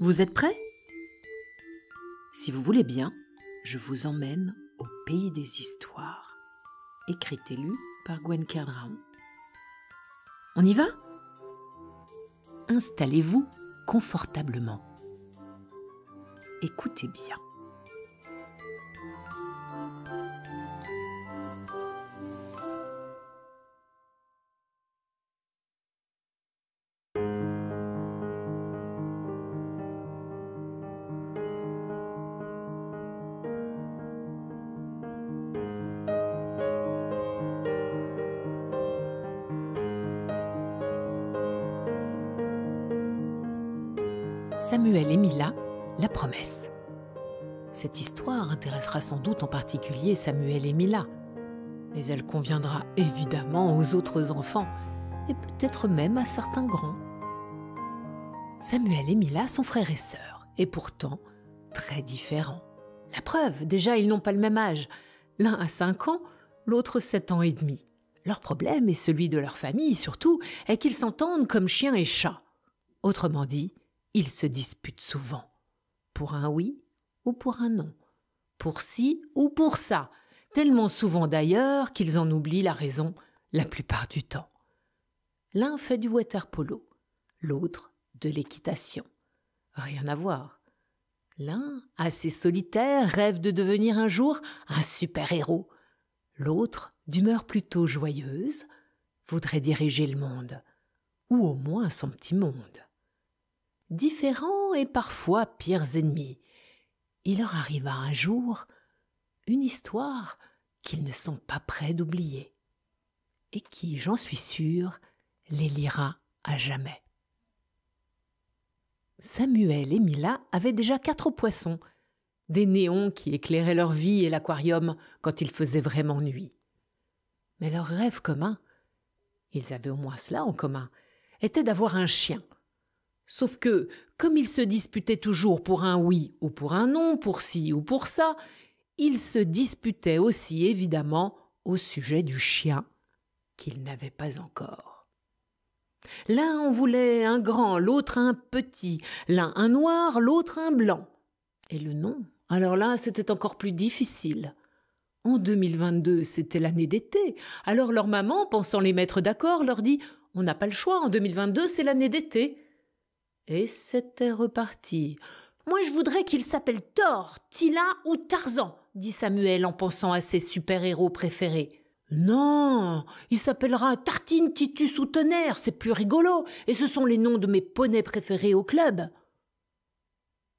Vous êtes prêts? Si vous voulez bien, je vous emmène au pays des histoires. Écrite et lue par Gwen Kerdraon. On y va? Installez-vous confortablement. Écoutez bien. Samuel et Mila, la promesse. Cette histoire intéressera sans doute en particulier Samuel et Mila, mais elle conviendra évidemment aux autres enfants et peut-être même à certains grands. Samuel et Mila sont frères et sœurs, et pourtant très différents. La preuve, déjà ils n'ont pas le même âge. L'un a 5 ans, l'autre 7 ans et demi. Leur problème, et celui de leur famille surtout, est qu'ils s'entendent comme chien et chat. Autrement dit, ils se disputent souvent, pour un oui ou pour un non, pour ci ou pour ça, tellement souvent d'ailleurs qu'ils en oublient la raison la plupart du temps. L'un fait du water-polo, l'autre de l'équitation. Rien à voir. L'un, assez solitaire, rêve de devenir un jour un super-héros. L'autre, d'humeur plutôt joyeuse, voudrait diriger le monde, ou au moins son petit monde. Différents et parfois pires ennemis, il leur arriva un jour une histoire qu'ils ne sont pas prêts d'oublier et qui, j'en suis sûre, les liera à jamais. Samuel et Mila avaient déjà 4 poissons, des néons qui éclairaient leur vie et l'aquarium quand il faisait vraiment nuit. Mais leur rêve commun, ils avaient au moins cela en commun, était d'avoir un chien. Sauf que, comme ils se disputaient toujours pour un oui ou pour un non, pour ci ou pour ça, ils se disputaient aussi évidemment au sujet du chien qu'ils n'avaient pas encore. L'un en voulait un grand, l'autre un petit, l'un un noir, l'autre un blanc. Et le nom, alors là, c'était encore plus difficile. En 2022, c'était l'année d'été, alors leur maman, pensant les mettre d'accord, leur dit « On n'a pas le choix, en 2022, c'est l'année d'été ». Et c'était reparti. « Moi, je voudrais qu'il s'appelle Thor, Tila ou Tarzan », dit Samuel en pensant à ses super-héros préférés. « Non, il s'appellera Tartine, Titus ou Tonnerre, c'est plus rigolo, et ce sont les noms de mes poneys préférés au club. »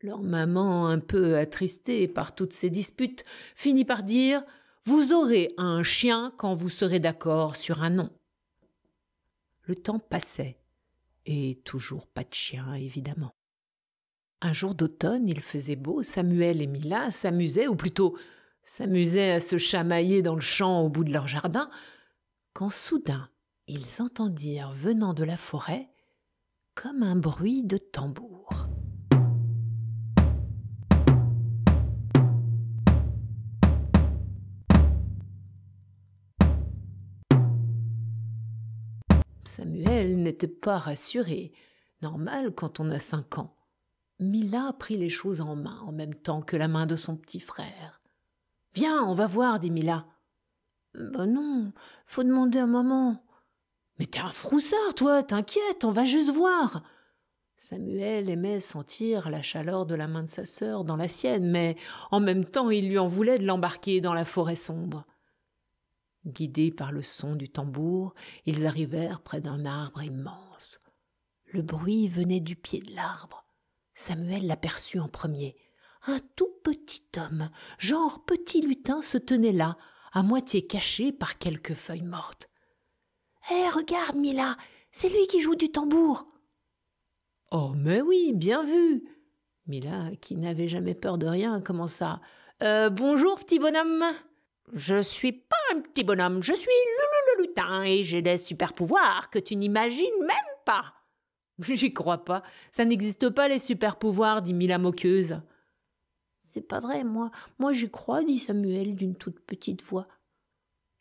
Leur maman, un peu attristée par toutes ces disputes, finit par dire « Vous aurez un chien quand vous serez d'accord sur un nom. » Le temps passait. Et toujours pas de chien, évidemment. Un jour d'automne, il faisait beau, Samuel et Mila s'amusaient, ou plutôt s'amusaient à se chamailler dans le champ au bout de leur jardin, quand soudain, ils entendirent venant de la forêt comme un bruit de tambour. Samuel n'était pas rassuré, normal quand on a 5 ans. Mila prit les choses en main en même temps que la main de son petit frère. « Viens, on va voir, dit Mila. »« Ben non, faut demander à maman. »« Mais t'es un froussard, toi, t'inquiète, on va juste voir. » Samuel aimait sentir la chaleur de la main de sa sœur dans la sienne, mais en même temps il lui en voulait de l'embarquer dans la forêt sombre. Guidés par le son du tambour, ils arrivèrent près d'un arbre immense. Le bruit venait du pied de l'arbre. Samuel l'aperçut en premier. Un tout petit homme, genre petit lutin, se tenait là, à moitié caché par quelques feuilles mortes. « Hé, regarde, Mila, c'est lui qui joue du tambour !»« Oh, mais oui, bien vu !» Mila, qui n'avait jamais peur de rien, commença. « Bonjour, petit bonhomme !»« Je suis pas un petit bonhomme, je suis Loulou le lutin et j'ai des super pouvoirs que tu n'imagines même pas. » « J'y crois pas, ça n'existe pas les super pouvoirs, dit Mila moqueuse. « C'est pas vrai, moi j'y crois, dit Samuel d'une toute petite voix.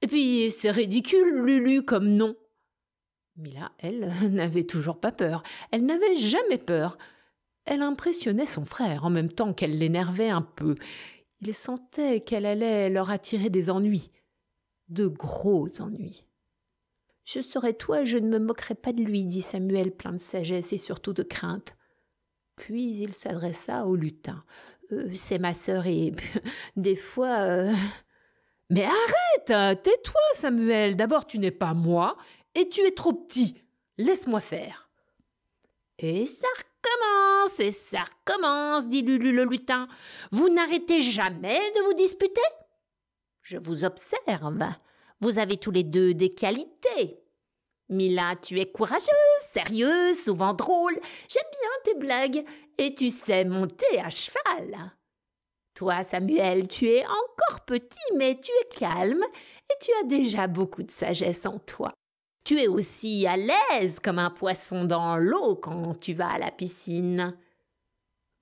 Et puis c'est ridicule, Lulu, comme nom. » Mila, elle, n'avait toujours pas peur, elle n'avait jamais peur. Elle impressionnait son frère en même temps qu'elle l'énervait un peu. Il sentait qu'elle allait leur attirer des ennuis, de gros ennuis. « Je serais toi, je ne me moquerais pas de lui, dit Samuel, plein de sagesse et surtout de crainte. Puis il s'adressa au lutin. C'est ma sœur et des fois... Mais arrête, tais-toi, Samuel. D'abord, tu n'es pas moi et tu es trop petit. Laisse-moi faire. Et ça recommence, dit Lulu le lutin. Vous n'arrêtez jamais de vous disputer? Je vous observe. Vous avez tous les deux des qualités. Mila, tu es courageuse, sérieuse, souvent drôle. J'aime bien tes blagues et tu sais monter à cheval. Toi, Samuel, tu es encore petit, mais tu es calme et tu as déjà beaucoup de sagesse en toi. Tu es aussi à l'aise comme un poisson dans l'eau quand tu vas à la piscine.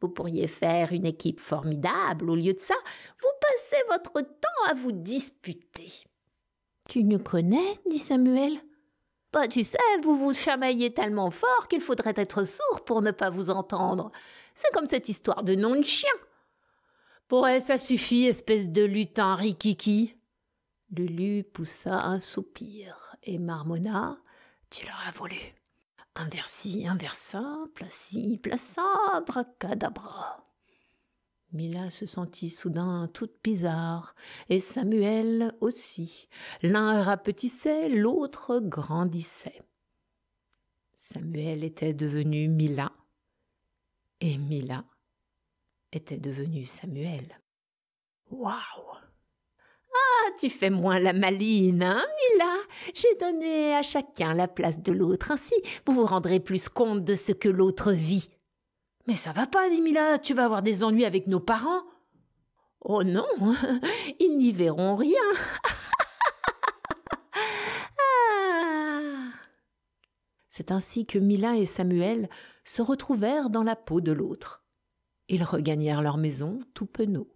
Vous pourriez faire une équipe formidable. Au lieu de ça, vous passez votre temps à vous disputer. Tu nous connais, dit Samuel. Bah, tu sais, vous vous chamaillez tellement fort qu'il faudrait être sourd pour ne pas vous entendre. C'est comme cette histoire de nom de chien. Ouais, ça suffit, espèce de lutin rikiki. Lulu poussa un soupir et marmonna. Tu l'auras voulu. Un vers ci, un vers ça, place-ci, place-ça, abracadabra. Mila se sentit soudain toute bizarre, et Samuel aussi. L'un rapetissait, l'autre grandissait. Samuel était devenu Mila, et Mila était devenue Samuel. Waouh! Ah, tu fais moins la maline, hein, Mila? J'ai donné à chacun la place de l'autre, ainsi vous vous rendrez plus compte de ce que l'autre vit. Mais ça va pas, dit Mila, tu vas avoir des ennuis avec nos parents. Oh non, ils n'y verront rien. Ah. C'est ainsi que Mila et Samuel se retrouvèrent dans la peau de l'autre. Ils regagnèrent leur maison tout penauds.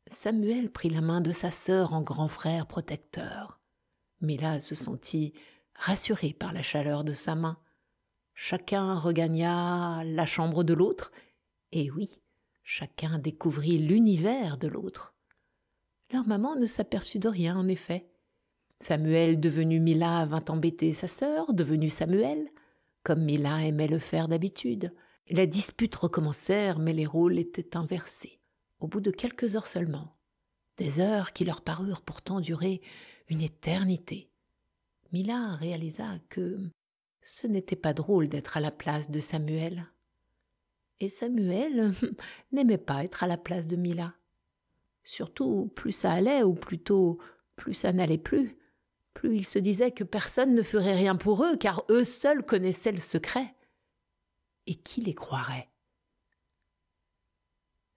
Samuel prit la main de sa sœur en grand frère protecteur. Mila se sentit rassurée par la chaleur de sa main. Chacun regagna la chambre de l'autre, et oui, chacun découvrit l'univers de l'autre. Leur maman ne s'aperçut de rien, en effet. Samuel, devenu Mila, vint embêter sa sœur, devenue Samuel, comme Mila aimait le faire d'habitude. Les disputes recommencèrent, mais les rôles étaient inversés. Au bout de quelques heures seulement, des heures qui leur parurent pourtant durer une éternité, Mila réalisa que ce n'était pas drôle d'être à la place de Samuel. Et Samuel n'aimait pas être à la place de Mila. Surtout, plus ça allait, ou plutôt, plus ça n'allait plus. Plus il se disait que personne ne ferait rien pour eux, car eux seuls connaissaient le secret. Et qui les croirait?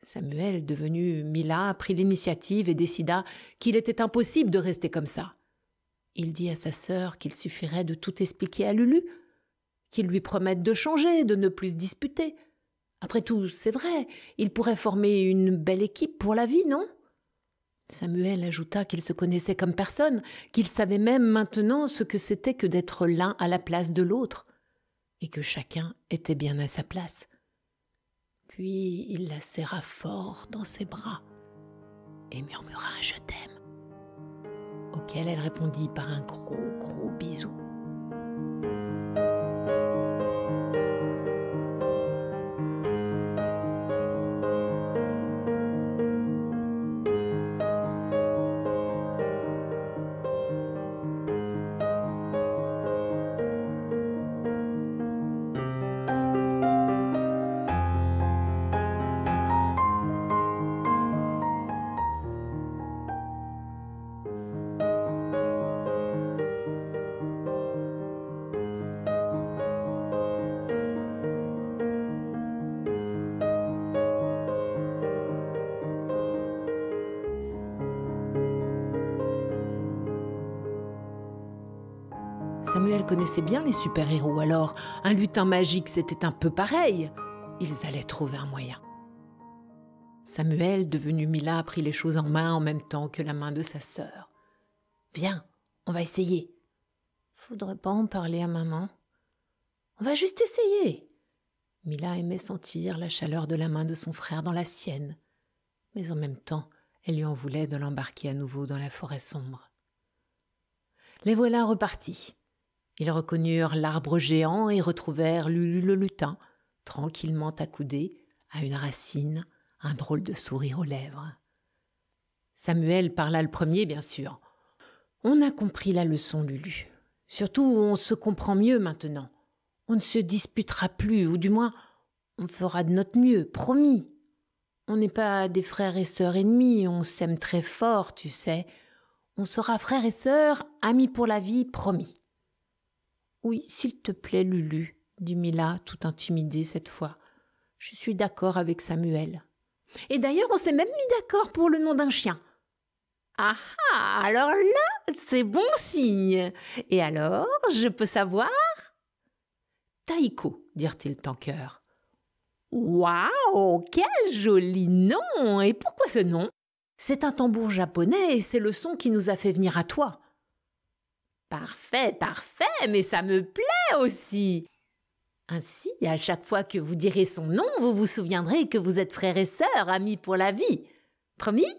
Samuel, devenu Mila, prit l'initiative et décida qu'il était impossible de rester comme ça. Il dit à sa sœur qu'il suffirait de tout expliquer à Lulu, qu'il lui promette de changer, de ne plus se disputer. Après tout, c'est vrai, il pourrait former une belle équipe pour la vie, non? Samuel ajouta qu'il se connaissait comme personne, qu'il savait même maintenant ce que c'était que d'être l'un à la place de l'autre, et que chacun était bien à sa place. Puis il la serra fort dans ses bras et murmura un « je t'aime », auquel elle répondit par un gros bisou. Samuel connaissait bien les super-héros, alors un lutin magique, c'était un peu pareil. Ils allaient trouver un moyen. Samuel, devenu Mila, prit les choses en main en même temps que la main de sa sœur. « Viens, on va essayer. »« Faudrait pas en parler à maman. »« On va juste essayer. » Mila aimait sentir la chaleur de la main de son frère dans la sienne, mais en même temps, elle lui en voulait de l'embarquer à nouveau dans la forêt sombre. Les voilà repartis. Ils reconnurent l'arbre géant et retrouvèrent Lulu le lutin, tranquillement accoudé à une racine, un drôle de sourire aux lèvres. Samuel parla le premier, bien sûr. « On a compris la leçon, Lulu. Surtout, on se comprend mieux maintenant. On ne se disputera plus, ou du moins, on fera de notre mieux, promis. On n'est pas des frères et sœurs ennemis, on s'aime très fort, tu sais. On sera frères et sœurs, amis pour la vie, promis. » « Oui, s'il te plaît, Lulu, » dit Mila, tout intimidée cette fois. « Je suis d'accord avec Samuel. Et d'ailleurs, on s'est même mis d'accord pour le nom d'un chien. » « Ah ah, alors là, c'est bon signe. Et alors, je peux savoir ?»« Taïko, » dirent-ils en chœur. « Waouh, quel joli nom! Et pourquoi ce nom? C'est un tambour japonais et c'est le son qui nous a fait venir à toi. » « Parfait, parfait, mais ça me plaît aussi. Ainsi, à chaque fois que vous direz son nom, vous vous souviendrez que vous êtes frères et sœurs, amis pour la vie. Promis ?»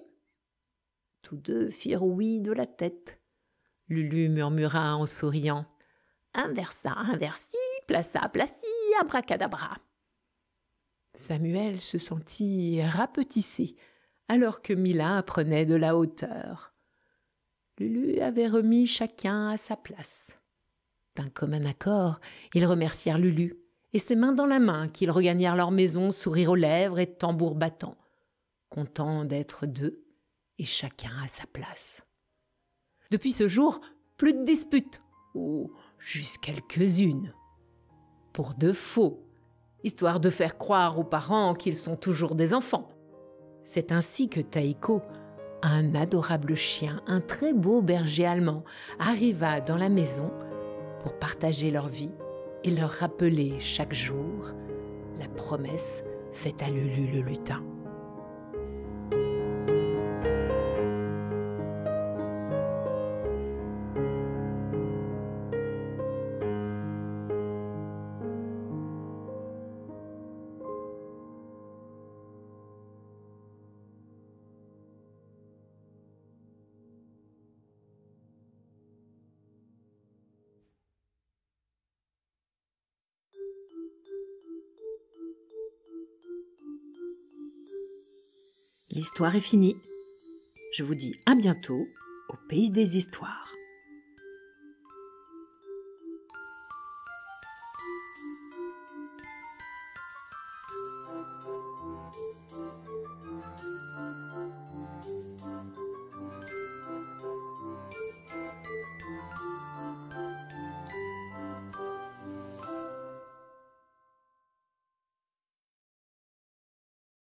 Tous deux firent oui de la tête. Lulu murmura en souriant « Inversa, inversi, plaça, placi, abracadabra. » Samuel se sentit rapetissé, alors que Mila prenait de la hauteur. Lulu avait remis chacun à sa place. D'un commun accord, ils remercièrent Lulu, et c'est main dans la main qu'ils regagnèrent leur maison, sourire aux lèvres et tambour battant, contents d'être deux, et chacun à sa place. Depuis ce jour, plus de disputes, ou juste quelques-unes, pour de faux, histoire de faire croire aux parents qu'ils sont toujours des enfants. C'est ainsi que Taïko, un adorable chien, un très beau berger allemand, arriva dans la maison pour partager leur vie et leur rappeler chaque jour la promesse faite à Lulu le lutin. L'histoire est finie. Je vous dis à bientôt au Pays des Histoires.